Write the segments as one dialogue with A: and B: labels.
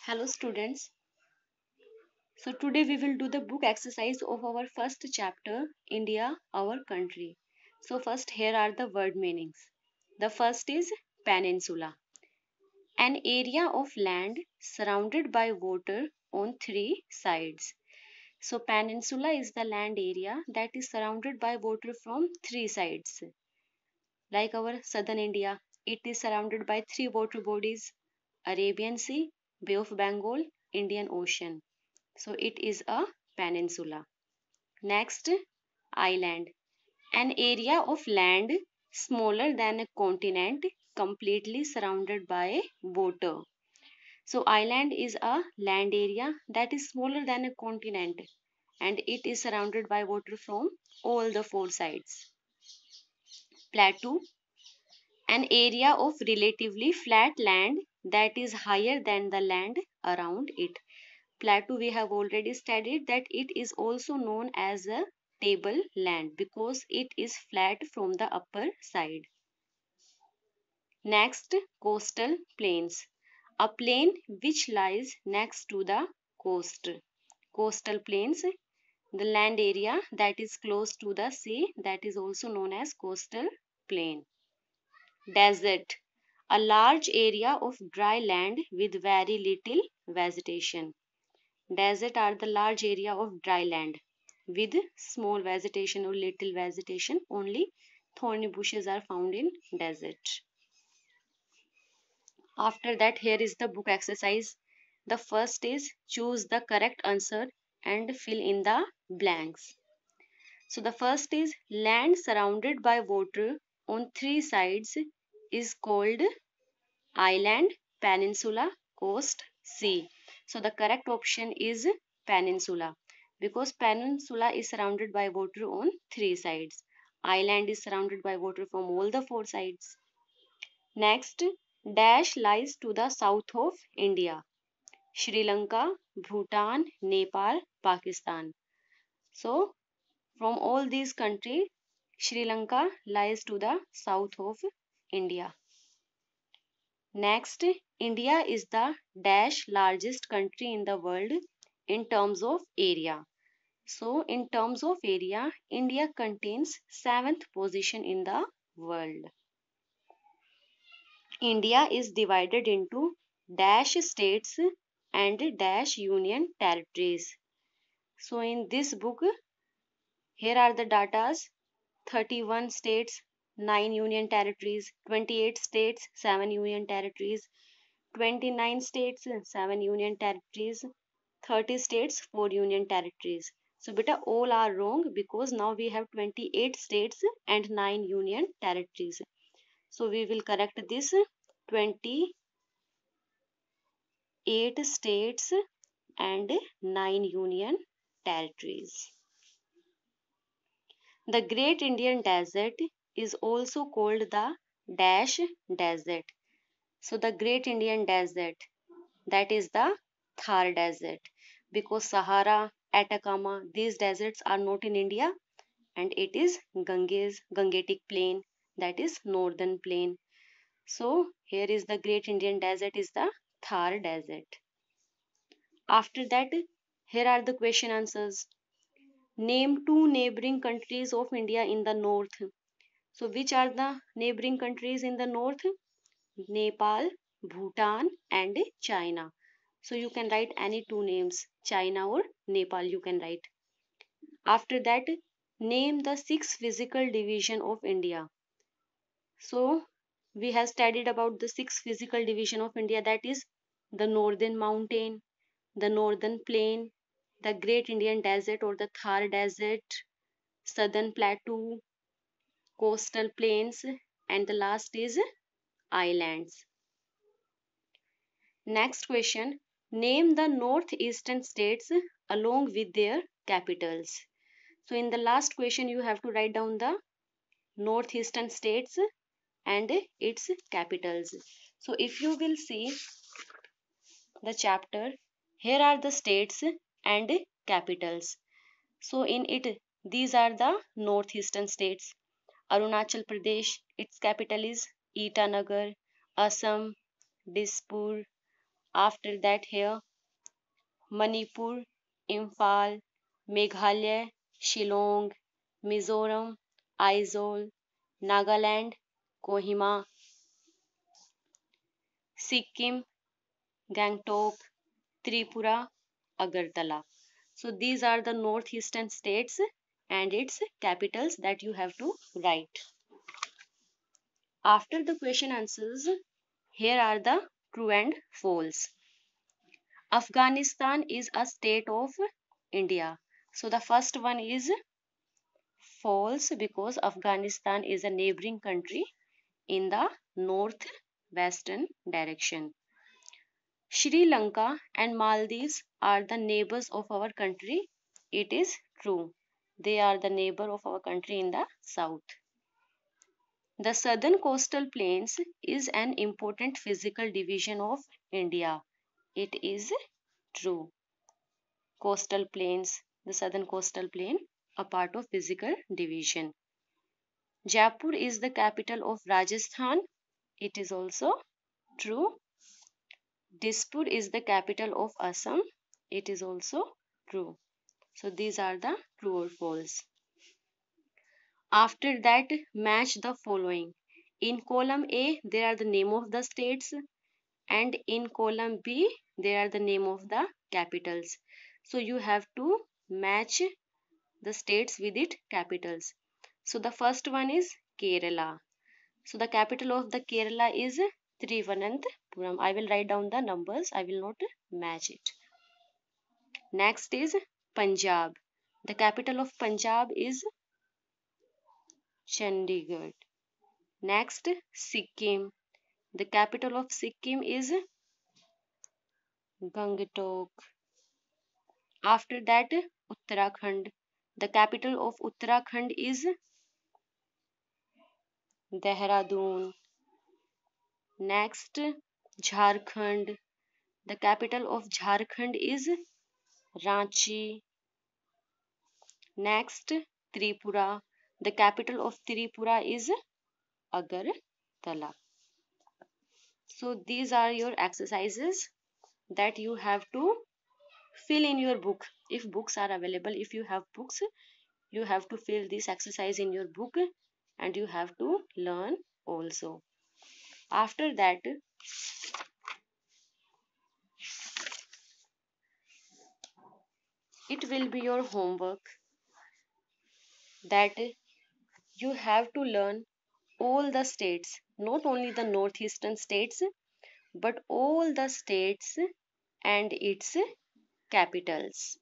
A: Hello students. So today we will do the book exercise of our first chapter, India, our country. So first here are the word meanings. The first is peninsula. An area of land surrounded by water on three sides. So peninsula is the land area that is surrounded by water from three sides. Like our southern India, it is surrounded by three water bodies: Arabian Sea, Bay of Bengal, Indian Ocean. So it is a peninsula. Next, island. An area of land smaller than a continent, completely surrounded by water. So island is a land area that is smaller than a continent and it is surrounded by water from all the four sides. Plateau. An area of relatively flat land that is higher than the land around it. Plateau, we have already studied that it is also known as a table land because it is flat from the upper side. Next, coastal plains. A plain which lies next to the coast. Coastal plains, the land area that is close to the sea, that is also known as coastal plain. Desert, a large area of dry land with very little vegetation. Desert are the large area of dry land with small vegetation or little vegetation. Only thorny bushes are found in desert. After that, here is the book exercise. The first is choose the correct answer and fill in the blanks. So the first is land surrounded by water on three sides is called island, peninsula, coast, sea. So the correct option is peninsula because peninsula is surrounded by water on three sides. Island is surrounded by water from all the four sides. Next, dash lies to the south of India. Sri Lanka, Bhutan, Nepal, Pakistan. So from all these countries, Sri Lanka lies to the south of India. Next, India is the dash largest country in the world in terms of area. So, in terms of area, India contains seventh position in the world. India is divided into dash states and dash union territories. So, in this book, here are the datas: 31 states, 9 union territories, 28 states, 7 union territories, 29 states, 7 union territories, 30 states, 4 union territories. So, beta, all are wrong because now we have 28 states and 9 union territories. So, we will correct this: 28 states and 9 union territories. The Great Indian Desert is also called the Dash Desert. So, the Great Indian Desert, that is the Thar Desert, because Sahara, Atacama, these deserts are not in India and it is Gangetic Plain, that is Northern Plain. So here is the Great Indian Desert is the Thar Desert. After that, here are the question answers. Name two neighboring countries of India in the north. So which are the neighboring countries in the north? Nepal, Bhutan and China. So you can write any two names, China or Nepal you can write. After that, name the six physical division of India. So we have studied about the six physical division of India, that is the northern mountain, the northern plain, the Great Indian Desert or the Thar Desert, southern plateau, coastal plains and the last is islands. Next question. Name the northeastern states along with their capitals. So in the last question you have to write down the northeastern states and its capitals. So if you will see the chapter, here are the states and capitals. So in it, these are the northeastern states. Arunachal Pradesh, its capital is Itanagar. Assam, Dispur. After that, here Manipur, Imphal, Meghalaya, Shillong, Mizoram, Aizawl, Nagaland, Kohima, Sikkim, Gangtok, Tripura, Agartala. So these are the northeastern states and its capitals that you have to write. After the question answers, here are the true and false. Afghanistan is a state of India. So the first one is false because Afghanistan is a neighboring country in the northwestern direction. Sri Lanka and Maldives are the neighbors of our country. It is true. They are the neighbor of our country in the south. The southern coastal plains is an important physical division of India. It is true. Coastal plains, the southern coastal plain, a part of physical division. Jaipur is the capital of Rajasthan. It is also true. Dispur is the capital of Assam. It is also true. So these are the true or false. After that, match the following. In column A, there are the name of the states, and in column B, there are the name of the capitals. So you have to match the states with its capitals. So the first one is Kerala. So the capital of the Kerala is Thiruvananthapuram. I will write down the numbers. I will not match it. Next is Punjab. The capital of Punjab is Chandigarh. Next, Sikkim. The capital of Sikkim is Gangtok. After that, Uttarakhand. The capital of Uttarakhand is Dehradun. Next, Jharkhand. The capital of Jharkhand is Ranchi. Next, Tripura. The capital of Tripura is Agartala. So these are your exercises that you have to fill in your book. If books are available, if you have books, you have to fill this exercise in your book and you have to learn also. After that, it will be your homework that you have to learn all the states, not only the northeastern states, but all the states and its capitals.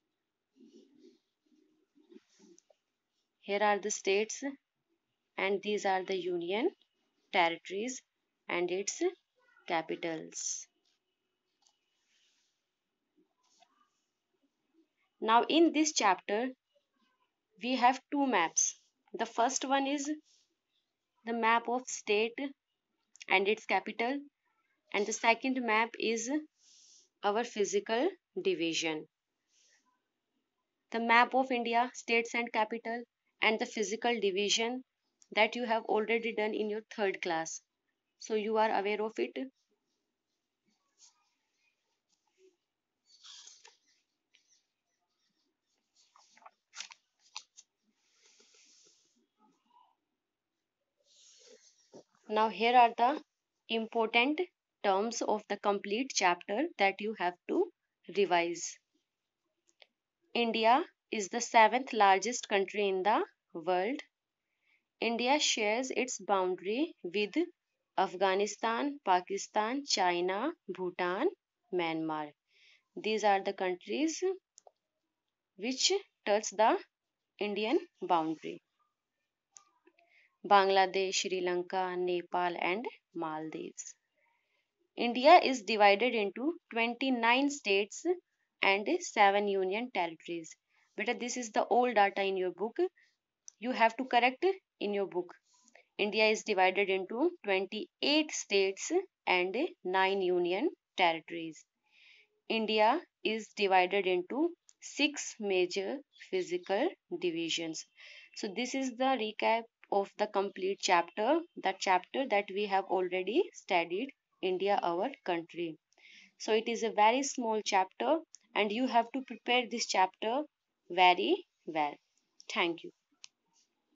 A: Here are the states and these are the union territories and its capitals. Now in this chapter we have two maps. The first one is the map of state and its capital, and the second map is our physical division. The map of India, states and capital, and the physical division that you have already done in your third class. So you are aware of it. Now here are the important terms of the complete chapter that you have to revise. India is the seventh largest country in the world. India shares its boundary with Afghanistan, Pakistan, China, Bhutan, Myanmar. These are the countries which touch the Indian boundary. Bangladesh, Sri Lanka, Nepal, and Maldives. India is divided into 29 states and 7 union territories. But this is the old data in your book. You have to correct in your book. India is divided into 28 states and 9 union territories. India is divided into 6 major physical divisions. So this is the recap of the complete chapter, that we have already studied, India, our country. So it is a very small chapter and you have to prepare this chapter very well. Thank you.